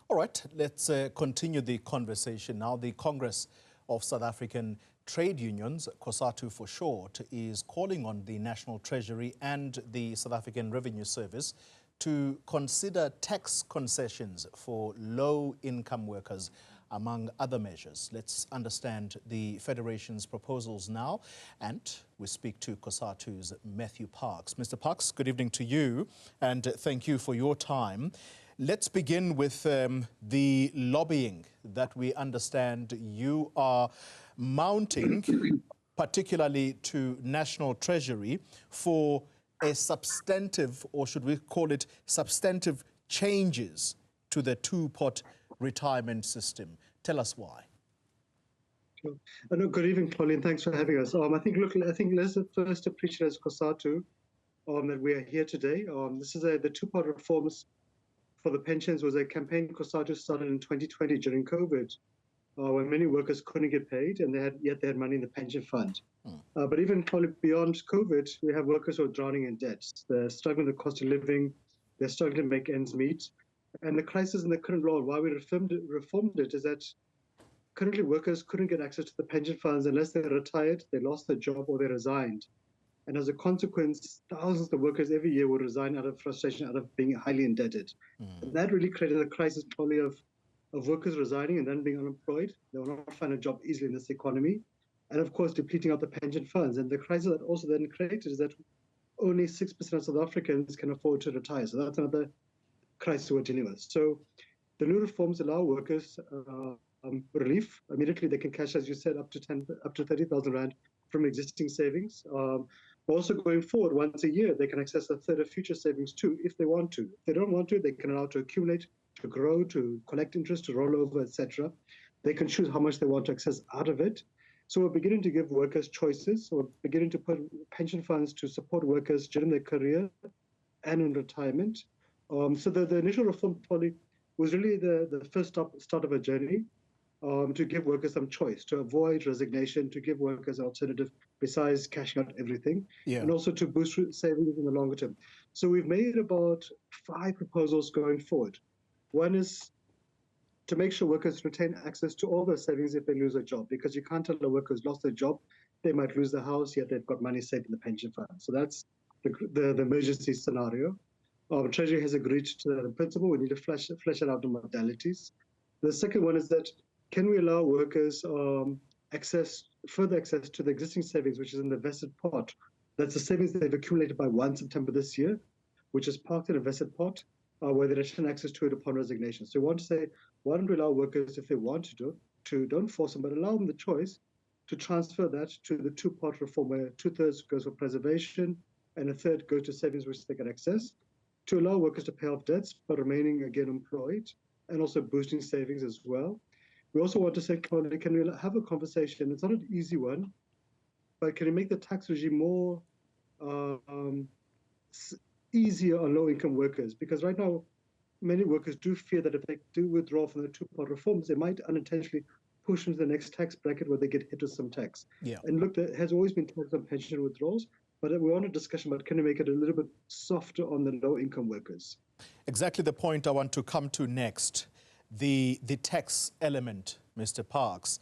All right, let's continue the conversation now. The Congress of South African Trade Unions, Cosatu for short, is calling on the National Treasury and the South African Revenue Service to consider tax concessions for low-income workers, among other measures. Let's understand the Federation's proposals now, and we speak to Cosatu's Matthew Parks. Mr. Parks, good evening to you, and thank you for your time. Let's begin with the lobbying that we understand you are mounting, particularly to National Treasury, for a substantive, or should we call it substantive, changes to the two-pot retirement system. Tell us why. Sure. Good evening, Pauline. Thanks for having us. I think let's first appreciate as Cosatu that we are here today. This is the two-part reforms for the pensions was a campaign Cosatu started in 2020 during COVID, when many workers couldn't get paid, and yet they had money in the pension fund. But even probably beyond COVID, we have workers who are drowning in debt. They're struggling with the cost of living. They're struggling to make ends meet. And the crisis in the current law, why we reformed it, is that currently workers couldn't get access to the pension funds unless they retired, they lost their job, or they resigned. And as a consequence, thousands of workers every year would resign out of frustration, out of being highly indebted. And that really created a crisis probably of workers resigning and then being unemployed. They will not find a job easily in this economy. And of course, depleting out the pension funds. And the crisis that also then created is that only 6% of South Africans can afford to retire. So that's another crisis we're dealing with. So the new reforms allow workers relief. Immediately they can cash, as you said, up to 30,000 Rand from existing savings. Also going forward, once a year, they can access a third of future savings too, if they want to. If they don't want to, they can allow to accumulate, to grow, to collect interest, to roll over, etc. They can choose how much they want to access out of it. So we're beginning to give workers choices. So we're beginning to put pension funds to support workers during their career and in retirement. So the initial reform probably was really the first start of a journey to give workers some choice, to avoid resignation, to give workers an alternative besides cashing out everything, and also to boost savings in the longer term. So we've made about 5 proposals going forward. One is to make sure workers retain access to all their savings if they lose a job, because you can't tell a worker who's lost their job, they might lose their house, yet they've got money saved in the pension fund. So that's the emergency scenario. Treasury has agreed to that in principle. We need to flesh it out in modalities. The second one is that, can we allow workers further access to the existing savings, which is in the vested pot? That's the savings they've accumulated by 1 September this year, which is parked in a vested pot, where they retain access to it upon resignation. So we want to say, why don't we allow workers, if they want to don't force them, but allow them the choice to transfer that to the two-part reform, where 2/3 goes for preservation and 1/3 goes to savings which they can access, to allow workers to pay off debts, but remaining again employed, and also boosting savings as well. We also want to say, can we have a conversation? It's not an easy one, but can we make the tax regime more easier on low-income workers? Because right now, many workers do fear that if they do withdraw from the two-part reforms, they might unintentionally push into the next tax bracket where they get hit with some tax. And look, there has always been tax on pension withdrawals, but we want a discussion about, can we make it a little bit softer on the low-income workers? Exactly the point I want to come to next. The tax element, Mr. Parks.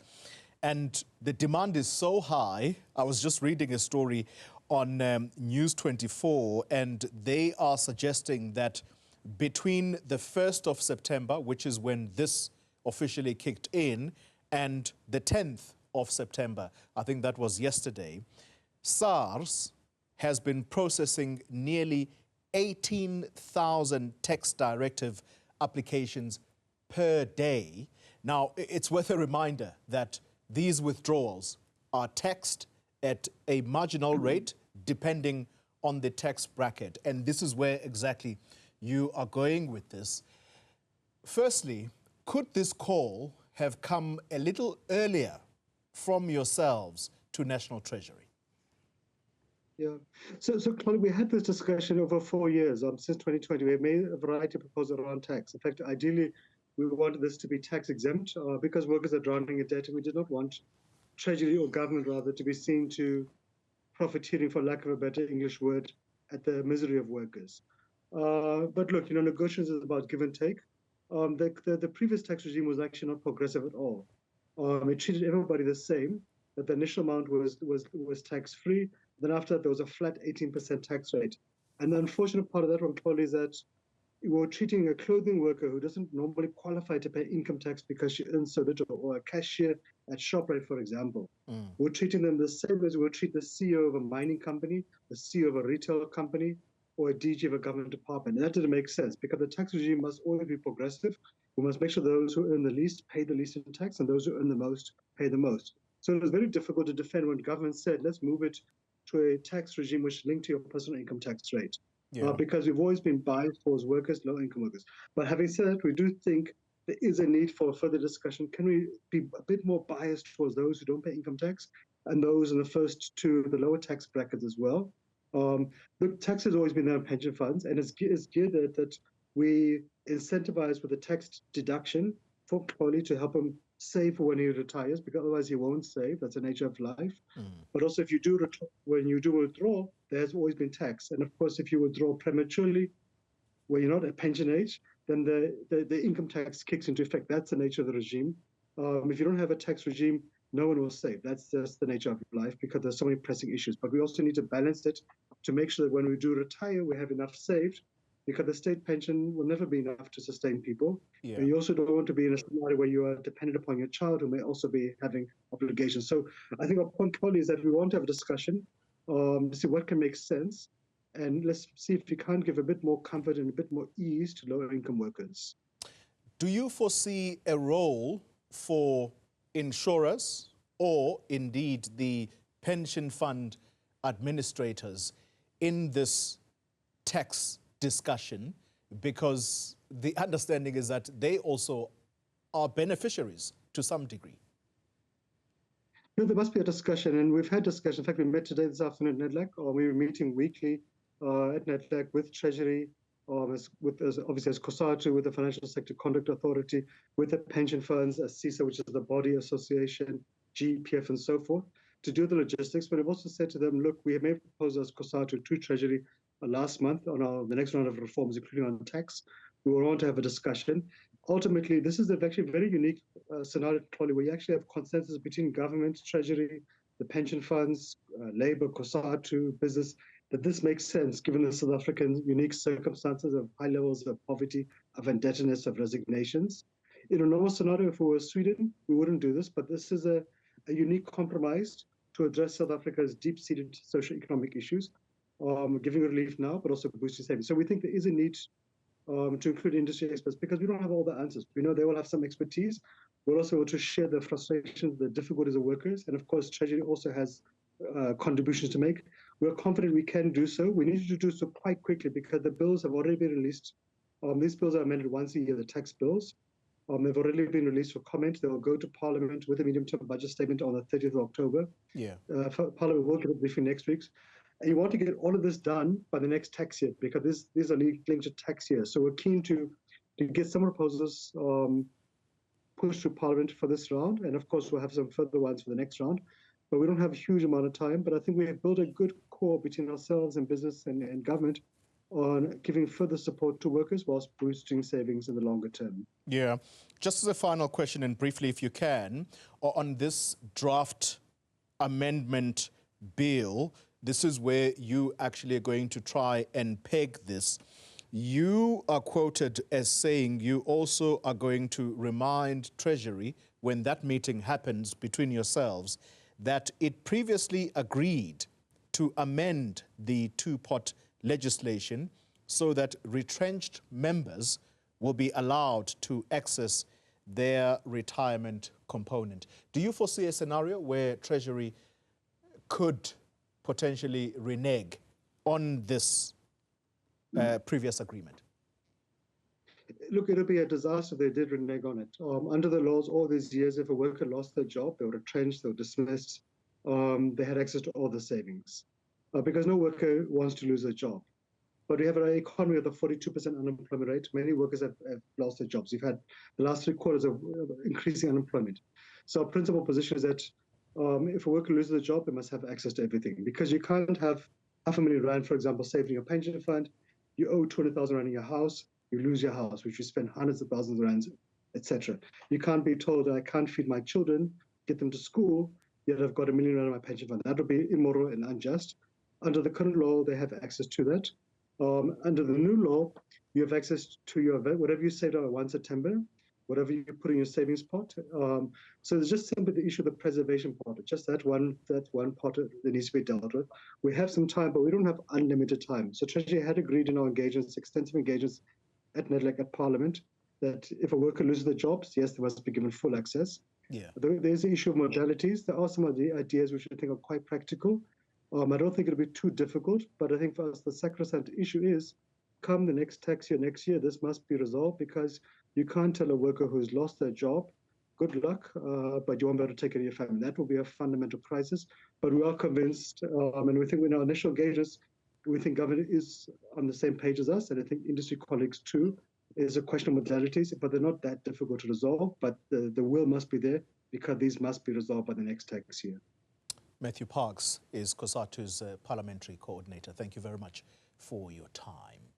And the demand is so high. I was just reading a story on News 24, and they are suggesting that between the 1st of September, which is when this officially kicked in, and the 10th of September, I think that was yesterday, SARS has been processing nearly 18,000 tax directive applications per day. Now, it's worth a reminder that these withdrawals are taxed at a marginal rate depending on the tax bracket. And this is where exactly you are going with this. Firstly, could this call have come a little earlier from yourselves to National Treasury? Yeah. So Claudia, we had this discussion over 4 years. Since 2020, we have made a variety of proposals around tax. In fact, ideally, we wanted this to be tax exempt because workers are drowning in debt, and we did not want Treasury or government, rather, to be seen to profiteering, for lack of a better English word, at the misery of workers. But look, negotiations is about give and take. The previous tax regime was actually not progressive at all. It treated everybody the same, that the initial amount was tax-free. Then after that, there was a flat 18% tax rate. And the unfortunate part of that one, Paul, is that we're treating a clothing worker who doesn't normally qualify to pay income tax because she earns so little, or a cashier at ShopRite, for example. We're treating them the same as we would treat the CEO of a mining company, the CEO of a retail company, or a DG of a government department. And that didn't make sense because the tax regime must always be progressive. We must make sure those who earn the least pay the least in tax, and those who earn the most pay the most. So it was very difficult to defend when government said, let's move it to a tax regime which linked to your personal income tax rate. Yeah. Because we've always been biased towards workers, low-income workers. But having said that, we do think there is a need for further discussion. Can we be a bit more biased towards those who don't pay income tax and those in the first two, the lower tax brackets as well? The tax has always been there on pension funds, and it's geared that we incentivize with a tax deduction for Polly to help him save for when he retires, because otherwise he won't save. That's the nature of life. But also, if you do when you do withdraw, there's always been tax. And of course, if you withdraw prematurely, when you're not at pension age, then the income tax kicks into effect. That's the nature of the regime. If you don't have a tax regime, no one will save. That's just the nature of life because there's so many pressing issues. But we also need to balance it to make sure that when we do retire, we have enough saved, because the state pension will never be enough to sustain people. Yeah. And you also don't want to be in a scenario where you are dependent upon your child who may also be having obligations. So I think our point, Polly, is that we want to have a discussion to see what can make sense. And let's see if we can't give a bit more comfort and a bit more ease to lower income workers. Do you foresee a role for insurers or indeed the pension fund administrators in this tax discussion? Because the understanding is that they also are beneficiaries to some degree. No, there must be a discussion, and we've had discussion. In fact, we met today this afternoon at NEDLAC, or we were meeting weekly at NEDLAC with Treasury, obviously as Cosatu, with the Financial Sector Conduct Authority, with the pension funds, as CISA, which is the body association, GPF, and so forth, to do the logistics. But I've also said to them, look, we have made proposals as Cosatu to Treasury last month on the next round of reforms, including on tax. We will want to have a discussion. Ultimately, this is actually a very unique scenario, Polly, where you actually have consensus between government, Treasury, the pension funds, Labour, Cosatu, business, that this makes sense given the South African unique circumstances of high levels of poverty, of indebtedness, of resignations. In a normal scenario, if we were Sweden, we wouldn't do this, but this is a unique compromise to address South Africa's deep-seated socio-economic issues, giving relief now, but also boosting savings. So we think there is a need to include industry experts, because we don't have all the answers. We know they will have some expertise. We're also able to share the frustrations, the difficulties of workers. And of course, Treasury also has contributions to make. We're confident we can do so. We need to do so quite quickly because the bills have already been released. These bills are amended once a year, the tax bills. They've already been released for comment. They will go to Parliament with a medium-term budget statement on the 30th of October. Yeah. Parliament will get a briefing next week. And you want to get all of this done by the next tax year, because these are linked to tax years. So we're keen to get some proposals pushed to Parliament for this round. And of course, we'll have some further ones for the next round. But we don't have a huge amount of time. But I think we have built a good core between ourselves and business and government on giving further support to workers whilst boosting savings in the longer term. Yeah. Just as a final question, and briefly, if you can, on this draft amendment bill, this is where you actually are going to try and peg this. You are quoted as saying you also are going to remind Treasury, when that meeting happens between yourselves, that it previously agreed to amend the two-pot legislation so that retrenched members will be allowed to access their retirement component. Do you foresee a scenario where Treasury could potentially renege on this previous agreement? Look, it'll be a disaster if they did renege on it. Under the laws, all these years, if a worker lost their job, they were retrenched, they were dismissed, they had access to all the savings. Because no worker wants to lose their job. But we have an economy with a 42% unemployment rate. Many workers have lost their jobs. We've had the last 3 quarters of increasing unemployment. So our principal position is that if a worker loses a job, they must have access to everything, because you can't have R500,000 Rand, for example, saved in your pension fund. You owe 200,000 Rand in your house. you lose your house, which you spend hundreds of thousands of rands, etc. You can't be told that I can't feed my children, get them to school, yet I've got £1 million in my pension fund. That would be immoral and unjust. Under the current law, they have access to that. Under the new law, you have access to your whatever you saved on 1 September, whatever you put in your savings pot. So there's just simply the issue of the preservation part. Just that one part that needs to be dealt with. We have some time, but we don't have unlimited time. So Treasury had agreed in our engagements, extensive engagements at NEDLAC, at Parliament, that if a worker loses their jobs, yes, they must be given full access. Yeah. There's the issue of modalities. There are some of the ideas which I think are quite practical. I don't think it'll be too difficult, but I think for us, the sacrosanct issue is, come the next tax year, next year, this must be resolved, because you can't tell a worker who's lost their job, good luck, but you won't be able to take care of your family. That will be a fundamental crisis. But we are convinced, and we think in our initial engagements, we think government is on the same page as us, and I think industry colleagues too. Is a question of modalities, but they're not that difficult to resolve. But the will must be there, because these must be resolved by the next tax year. Matthew Parks is Cosatu's parliamentary coordinator. Thank you very much for your time.